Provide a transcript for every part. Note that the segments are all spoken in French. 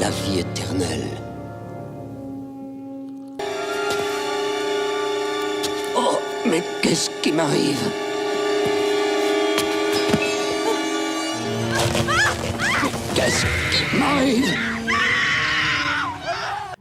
la vie éternelle. Oh, mais qu'est-ce qui m'arrive? Qu'est-ce qui m'arrive?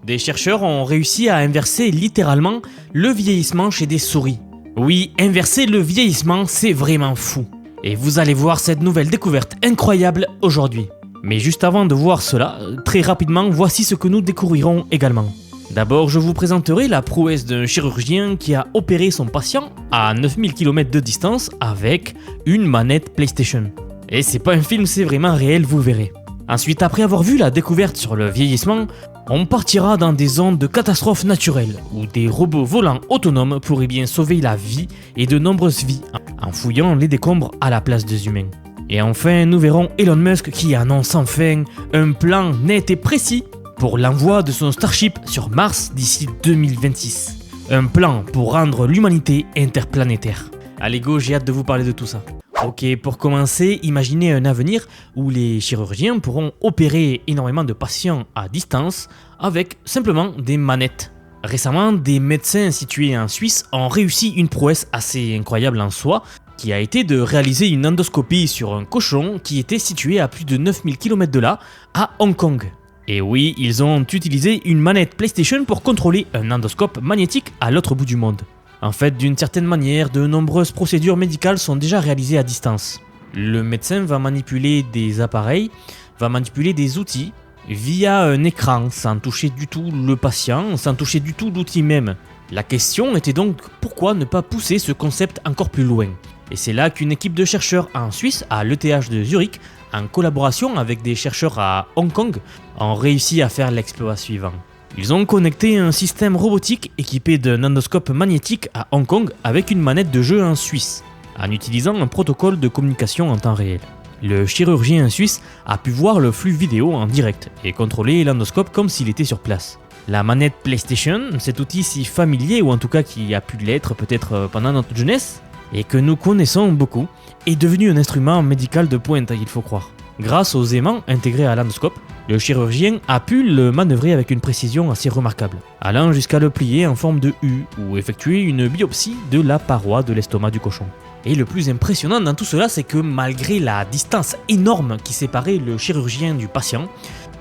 Des chercheurs ont réussi à inverser littéralement le vieillissement chez des souris. Oui, inverser le vieillissement, c'est vraiment fou. Et vous allez voir cette nouvelle découverte incroyable aujourd'hui. Mais juste avant de voir cela, très rapidement, voici ce que nous découvrirons également. D'abord, je vous présenterai la prouesse d'un chirurgien qui a opéré son patient à 9000 km de distance avec une manette PlayStation. Et c'est pas un film, c'est vraiment réel, vous verrez. Ensuite, après avoir vu la découverte sur le vieillissement, on partira dans des zones de catastrophes naturelles où des robots volants autonomes pourraient bien sauver la vie et de nombreuses vies en fouillant les décombres à la place des humains. Et enfin, nous verrons Elon Musk qui annonce enfin un plan net et précis pour l'envoi de son Starship sur Mars d'ici 2026. Un plan pour rendre l'humanité interplanétaire. Allez go, j'ai hâte de vous parler de tout ça. Ok, pour commencer, imaginez un avenir où les chirurgiens pourront opérer énormément de patients à distance avec simplement des manettes. Récemment, des médecins situés en Suisse ont réussi une prouesse assez incroyable en soi, qui a été de réaliser une endoscopie sur un cochon qui était situé à plus de 9000 km de là, à Hong Kong. Et oui, ils ont utilisé une manette PlayStation pour contrôler un endoscope magnétique à l'autre bout du monde. En fait, d'une certaine manière, de nombreuses procédures médicales sont déjà réalisées à distance. Le médecin va manipuler des appareils, va manipuler des outils via un écran, sans toucher du tout le patient, sans toucher du tout l'outil même. La question était donc pourquoi ne pas pousser ce concept encore plus loin. Et c'est là qu'une équipe de chercheurs en Suisse, à l'ETH de Zurich, en collaboration avec des chercheurs à Hong Kong, ont réussi à faire l'exploit suivant. Ils ont connecté un système robotique équipé d'un endoscope magnétique à Hong Kong avec une manette de jeu en Suisse, en utilisant un protocole de communication en temps réel. Le chirurgien suisse a pu voir le flux vidéo en direct et contrôler l'endoscope comme s'il était sur place. La manette PlayStation, cet outil si familier ou en tout cas qui a pu l'être peut-être pendant notre jeunesse et que nous connaissons beaucoup, est devenu un instrument médical de pointe, il faut croire. Grâce aux aimants intégrés à l'endoscope, le chirurgien a pu le manœuvrer avec une précision assez remarquable, allant jusqu'à le plier en forme de U ou effectuer une biopsie de la paroi de l'estomac du cochon. Et le plus impressionnant dans tout cela, c'est que malgré la distance énorme qui séparait le chirurgien du patient,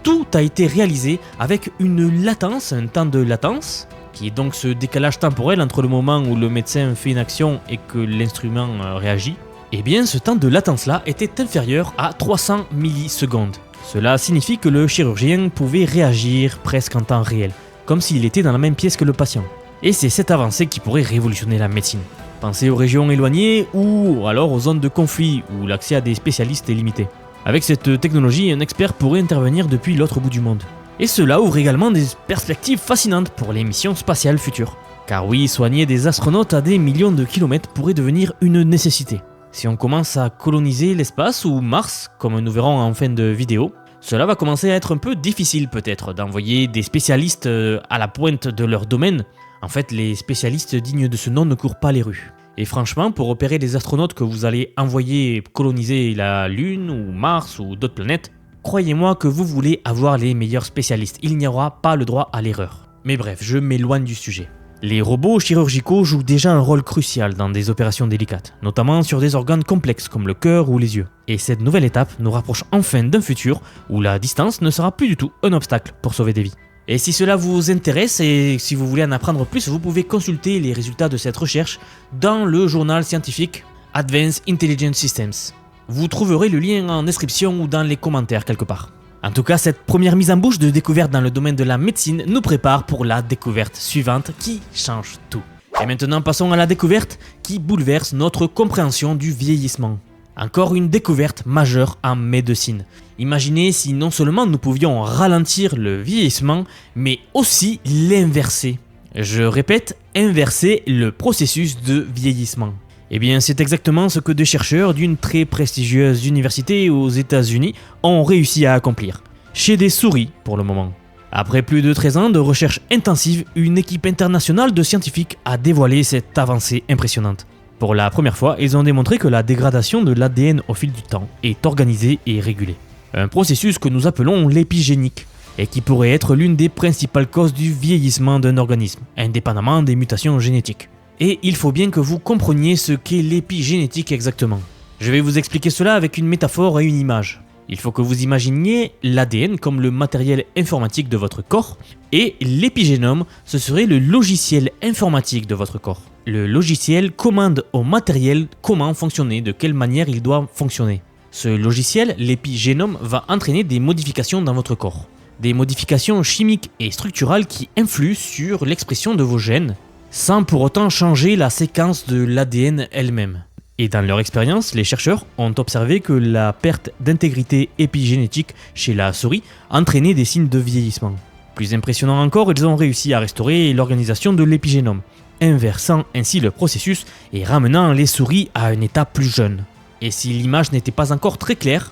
tout a été réalisé avec une latence, un temps de latence, qui est donc ce décalage temporel entre le moment où le médecin fait une action et que l'instrument réagit. Et bien ce temps de latence-là était inférieur à 300 millisecondes. Cela signifie que le chirurgien pouvait réagir presque en temps réel, comme s'il était dans la même pièce que le patient. Et c'est cette avancée qui pourrait révolutionner la médecine. Pensez aux régions éloignées ou alors aux zones de conflit où l'accès à des spécialistes est limité. Avec cette technologie, un expert pourrait intervenir depuis l'autre bout du monde. Et cela ouvre également des perspectives fascinantes pour les missions spatiales futures. Car oui, soigner des astronautes à des millions de kilomètres pourrait devenir une nécessité. Si on commence à coloniser l'espace ou Mars, comme nous verrons en fin de vidéo, cela va commencer à être un peu difficile peut-être d'envoyer des spécialistes à la pointe de leur domaine. En fait, les spécialistes dignes de ce nom ne courent pas les rues. Et franchement, pour opérer les astronautes que vous allez envoyer coloniser la Lune ou Mars ou d'autres planètes, croyez-moi que vous voulez avoir les meilleurs spécialistes. Il n'y aura pas le droit à l'erreur. Mais bref, je m'éloigne du sujet. Les robots chirurgicaux jouent déjà un rôle crucial dans des opérations délicates, notamment sur des organes complexes comme le cœur ou les yeux. Et cette nouvelle étape nous rapproche enfin d'un futur où la distance ne sera plus du tout un obstacle pour sauver des vies. Et si cela vous intéresse et si vous voulez en apprendre plus, vous pouvez consulter les résultats de cette recherche dans le journal scientifique Advanced Intelligence Systems. Vous trouverez le lien en description ou dans les commentaires quelque part. En tout cas, cette première mise en bouche de découverte dans le domaine de la médecine nous prépare pour la découverte suivante qui change tout. Et maintenant, passons à la découverte qui bouleverse notre compréhension du vieillissement. Encore une découverte majeure en médecine. Imaginez si non seulement nous pouvions ralentir le vieillissement, mais aussi l'inverser. Je répète, inverser le processus de vieillissement. Eh bien, c'est exactement ce que des chercheurs d'une très prestigieuse université aux États-Unis ont réussi à accomplir. Chez des souris, pour le moment. Après plus de 13 ans de recherche intensive, une équipe internationale de scientifiques a dévoilé cette avancée impressionnante. Pour la première fois, ils ont démontré que la dégradation de l'ADN au fil du temps est organisée et régulée. Un processus que nous appelons l'épigénique. et qui pourrait être l'une des principales causes du vieillissement d'un organisme, indépendamment des mutations génétiques. Et il faut bien que vous compreniez ce qu'est l'épigénétique exactement. Je vais vous expliquer cela avec une métaphore et une image. Il faut que vous imaginiez l'ADN comme le matériel informatique de votre corps, et l'épigénome, ce serait le logiciel informatique de votre corps. Le logiciel commande au matériel comment fonctionner, de quelle manière il doit fonctionner. Ce logiciel, l'épigénome, va entraîner des modifications dans votre corps. Des modifications chimiques et structurales qui influent sur l'expression de vos gènes, sans pour autant changer la séquence de l'ADN elle-même. Et dans leur expérience, les chercheurs ont observé que la perte d'intégrité épigénétique chez la souris entraînait des signes de vieillissement. Plus impressionnant encore, ils ont réussi à restaurer l'organisation de l'épigénome, inversant ainsi le processus et ramenant les souris à un état plus jeune. Et si l'image n'était pas encore très claire,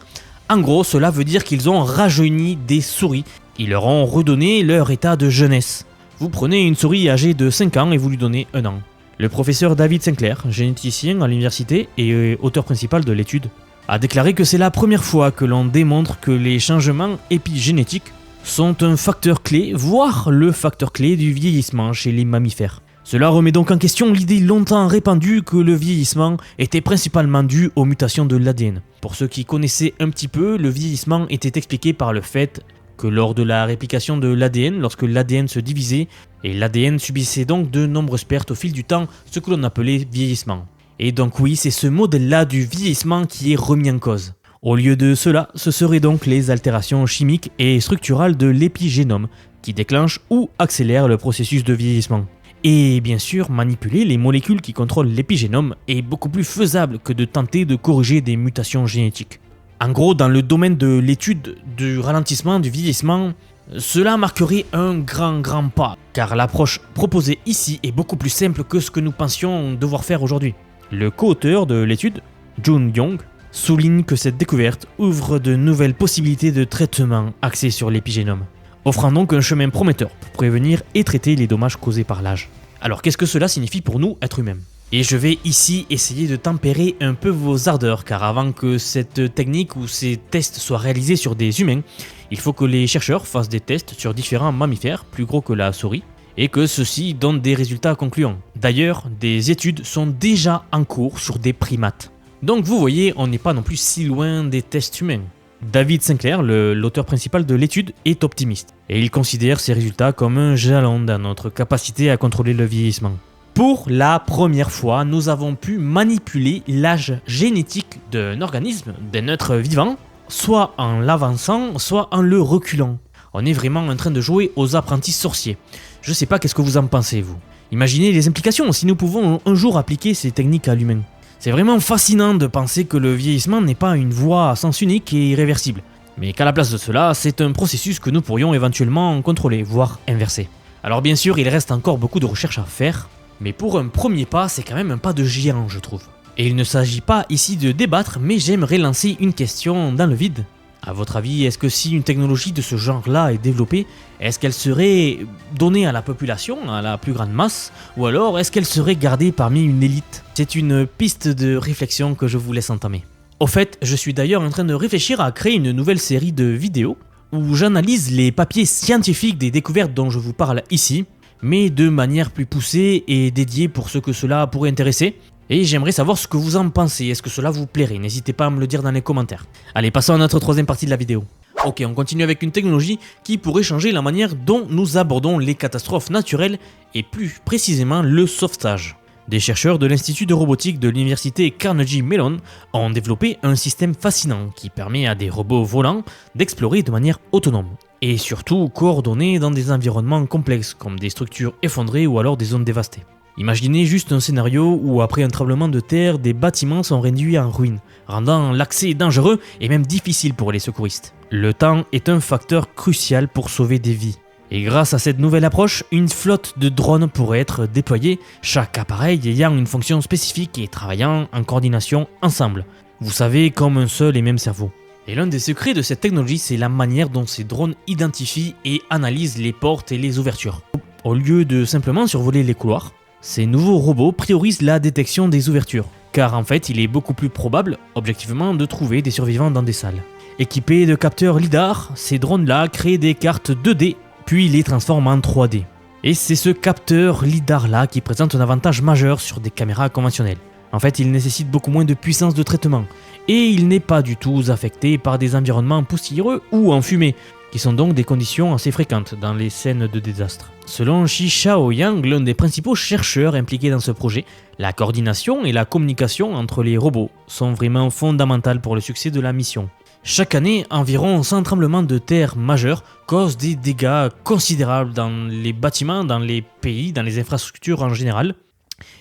en gros cela veut dire qu'ils ont rajeuni des souris, ils leur ont redonné leur état de jeunesse. Vous prenez une souris âgée de 5 ans et vous lui donnez 1 an. Le professeur David Sinclair, généticien à l'université et auteur principal de l'étude, a déclaré que c'est la première fois que l'on démontre que les changements épigénétiques sont un facteur clé, voire le facteur clé du vieillissement chez les mammifères. Cela remet donc en question l'idée longtemps répandue que le vieillissement était principalement dû aux mutations de l'ADN. Pour ceux qui connaissaient un petit peu, le vieillissement était expliqué par le fait que lors de la réplication de l'ADN, lorsque l'ADN se divisait, et l'ADN subissait donc de nombreuses pertes au fil du temps, ce que l'on appelait vieillissement. Et donc oui, c'est ce modèle-là du vieillissement qui est remis en cause. Au lieu de cela, ce seraient donc les altérations chimiques et structurales de l'épigénome qui déclenchent ou accélèrent le processus de vieillissement. Et bien sûr, manipuler les molécules qui contrôlent l'épigénome est beaucoup plus faisable que de tenter de corriger des mutations génétiques. En gros, dans le domaine de l'étude du ralentissement du vieillissement, cela marquerait un grand pas, car l'approche proposée ici est beaucoup plus simple que ce que nous pensions devoir faire aujourd'hui. Le co-auteur de l'étude, Jun Young, souligne que cette découverte ouvre de nouvelles possibilités de traitement axées sur l'épigénome, offrant donc un chemin prometteur pour prévenir et traiter les dommages causés par l'âge. Alors qu'est-ce que cela signifie pour nous, êtres humains ? Et je vais ici essayer de tempérer un peu vos ardeurs, car avant que cette technique ou ces tests soient réalisés sur des humains, il faut que les chercheurs fassent des tests sur différents mammifères plus gros que la souris, et que ceux-ci donnent des résultats concluants. D'ailleurs, des études sont déjà en cours sur des primates. Donc vous voyez, on n'est pas non plus si loin des tests humains. David Sinclair, l'auteur principal de l'étude, est optimiste, et il considère ces résultats comme un jalon dans notre capacité à contrôler le vieillissement. Pour la première fois, nous avons pu manipuler l'âge génétique d'un organisme, d'un être vivant, soit en l'avançant, soit en le reculant. On est vraiment en train de jouer aux apprentis sorciers. Je sais pas qu'est-ce que vous en pensez, vous. Imaginez les implications si nous pouvons un jour appliquer ces techniques à l'humain. C'est vraiment fascinant de penser que le vieillissement n'est pas une voie à sens unique et irréversible, mais qu'à la place de cela, c'est un processus que nous pourrions éventuellement contrôler, voire inverser. Alors bien sûr, il reste encore beaucoup de recherches à faire, mais pour un premier pas, c'est quand même un pas de géant, je trouve. Et il ne s'agit pas ici de débattre, mais j'aimerais lancer une question dans le vide. À votre avis, est-ce que si une technologie de ce genre-là est développée, est-ce qu'elle serait donnée à la population, à la plus grande masse, ou alors est-ce qu'elle serait gardée parmi une élite ? C'est une piste de réflexion que je vous laisse entamer. Au fait, je suis d'ailleurs en train de réfléchir à créer une nouvelle série de vidéos où j'analyse les papiers scientifiques des découvertes dont je vous parle ici, mais de manière plus poussée et dédiée pour ceux que cela pourrait intéresser. Et j'aimerais savoir ce que vous en pensez, est-ce que cela vous plairait? N'hésitez pas à me le dire dans les commentaires. Allez, passons à notre troisième partie de la vidéo. Ok, on continue avec une technologie qui pourrait changer la manière dont nous abordons les catastrophes naturelles et plus précisément le sauvetage. Des chercheurs de l'Institut de robotique de l'université Carnegie Mellon ont développé un système fascinant qui permet à des robots volants d'explorer de manière autonome et surtout coordonnée dans des environnements complexes comme des structures effondrées ou alors des zones dévastées. Imaginez juste un scénario où après un tremblement de terre, des bâtiments sont réduits en ruines, rendant l'accès dangereux et même difficile pour les secouristes. Le temps est un facteur crucial pour sauver des vies. Et grâce à cette nouvelle approche, une flotte de drones pourrait être déployée, chaque appareil ayant une fonction spécifique et travaillant en coordination ensemble. Vous savez, comme un seul et même cerveau. Et l'un des secrets de cette technologie, c'est la manière dont ces drones identifient et analysent les portes et les ouvertures. Au lieu de simplement survoler les couloirs, ces nouveaux robots priorisent la détection des ouvertures, car en fait il est beaucoup plus probable, objectivement, de trouver des survivants dans des salles. Équipés de capteurs LiDAR, ces drones-là créent des cartes 2D, puis les transforment en 3D. Et c'est ce capteur LiDAR-là qui présente un avantage majeur sur des caméras conventionnelles. En fait, il nécessite beaucoup moins de puissance de traitement, et il n'est pas du tout affecté par des environnements poussiéreux ou enfumés, qui sont donc des conditions assez fréquentes dans les scènes de désastre. Selon Shi Xiaoyang, l'un des principaux chercheurs impliqués dans ce projet, la coordination et la communication entre les robots sont vraiment fondamentales pour le succès de la mission. Chaque année, environ 100 tremblements de terre majeurs causent des dégâts considérables dans les bâtiments, dans les pays, dans les infrastructures en général.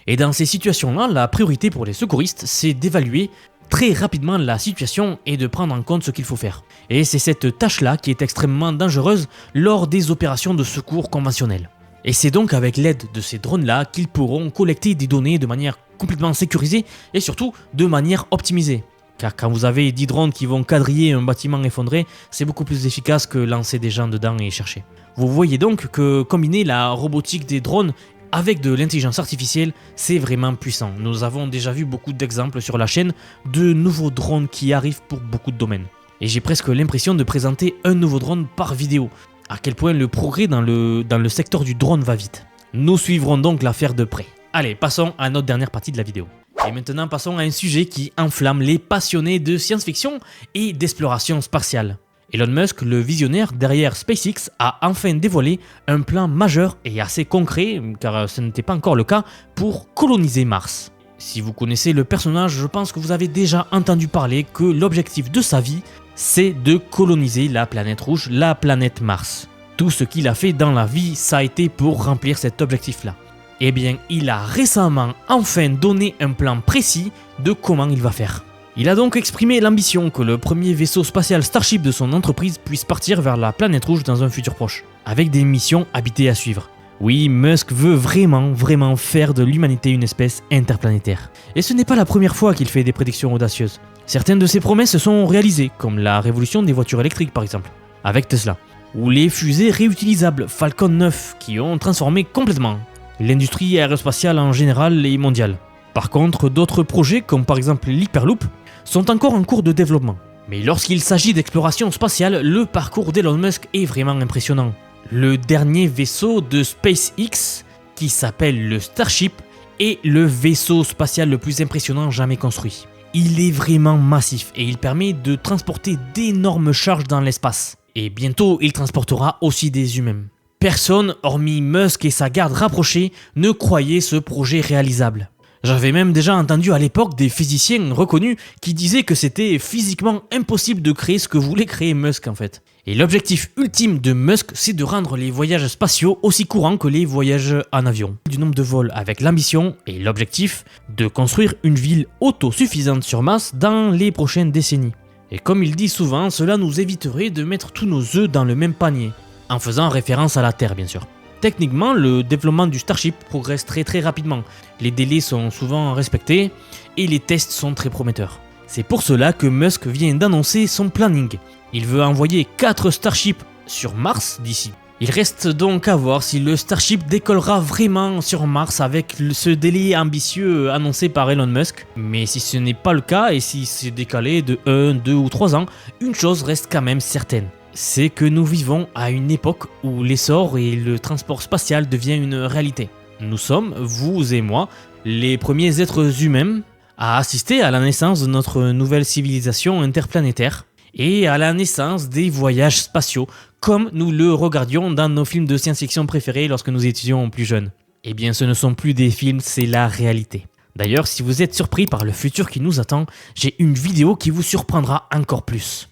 Et dans ces situations-là, la priorité pour les secouristes, c'est d'évaluer très rapidement la situation et de prendre en compte ce qu'il faut faire. Et c'est cette tâche-là qui est extrêmement dangereuse lors des opérations de secours conventionnelles. Et c'est donc avec l'aide de ces drones-là qu'ils pourront collecter des données de manière complètement sécurisée et surtout de manière optimisée. Car quand vous avez 10 drones qui vont quadriller un bâtiment effondré, c'est beaucoup plus efficace que lancer des gens dedans et chercher. Vous voyez donc que combiner la robotique des drones avec de l'intelligence artificielle, c'est vraiment puissant. Nous avons déjà vu beaucoup d'exemples sur la chaîne de nouveaux drones qui arrivent pour beaucoup de domaines. Et j'ai presque l'impression de présenter un nouveau drone par vidéo. À quel point le progrès dans le secteur du drone va vite. Nous suivrons donc l'affaire de près. Allez, passons à notre dernière partie de la vidéo. Et maintenant, passons à un sujet qui enflamme les passionnés de science-fiction et d'exploration spatiale. Elon Musk, le visionnaire derrière SpaceX, a enfin dévoilé un plan majeur et assez concret, car ce n'était pas encore le cas, pour coloniser Mars. Si vous connaissez le personnage, je pense que vous avez déjà entendu parler que l'objectif de sa vie, c'est de coloniser la planète rouge, la planète Mars. Tout ce qu'il a fait dans la vie, ça a été pour remplir cet objectif-là. Eh bien, il a récemment enfin donné un plan précis de comment il va faire. Il a donc exprimé l'ambition que le premier vaisseau spatial Starship de son entreprise puisse partir vers la planète rouge dans un futur proche, avec des missions habitées à suivre. Oui, Musk veut vraiment faire de l'humanité une espèce interplanétaire. Et ce n'est pas la première fois qu'il fait des prédictions audacieuses. Certaines de ses promesses se sont réalisées, comme la révolution des voitures électriques par exemple, avec Tesla, ou les fusées réutilisables Falcon 9 qui ont transformé complètement l'industrie aérospatiale en général et mondiale. Par contre, d'autres projets, comme par exemple l'Hyperloop, sont encore en cours de développement. Mais lorsqu'il s'agit d'exploration spatiale, le parcours d'Elon Musk est vraiment impressionnant. Le dernier vaisseau de SpaceX, qui s'appelle le Starship, est le vaisseau spatial le plus impressionnant jamais construit. Il est vraiment massif et il permet de transporter d'énormes charges dans l'espace. Et bientôt, il transportera aussi des humains. Personne, hormis Musk et sa garde rapprochée, ne croyait ce projet réalisable. J'avais même déjà entendu à l'époque des physiciens reconnus qui disaient que c'était physiquement impossible de créer ce que voulait créer Musk en fait. Et l'objectif ultime de Musk, c'est de rendre les voyages spatiaux aussi courants que les voyages en avion. Du nombre de vols avec l'ambition et l'objectif de construire une ville autosuffisante sur Mars dans les prochaines décennies. Et comme il dit souvent, cela nous éviterait de mettre tous nos œufs dans le même panier, en faisant référence à la Terre bien sûr. Techniquement, le développement du Starship progresse très rapidement. Les délais sont souvent respectés et les tests sont très prometteurs. C'est pour cela que Musk vient d'annoncer son planning. Il veut envoyer 4 Starships sur Mars d'ici. Il reste donc à voir si le Starship décollera vraiment sur Mars avec ce délai ambitieux annoncé par Elon Musk. Mais si ce n'est pas le cas et si c'est décalé de 1, 2 ou 3 ans, une chose reste quand même certaine. C'est que nous vivons à une époque où l'essor et le transport spatial deviennent une réalité. Nous sommes, vous et moi, les premiers êtres humains à assister à la naissance de notre nouvelle civilisation interplanétaire et à la naissance des voyages spatiaux, comme nous le regardions dans nos films de science-fiction préférés lorsque nous étions plus jeunes. Eh bien, ce ne sont plus des films, c'est la réalité. D'ailleurs, si vous êtes surpris par le futur qui nous attend, j'ai une vidéo qui vous surprendra encore plus.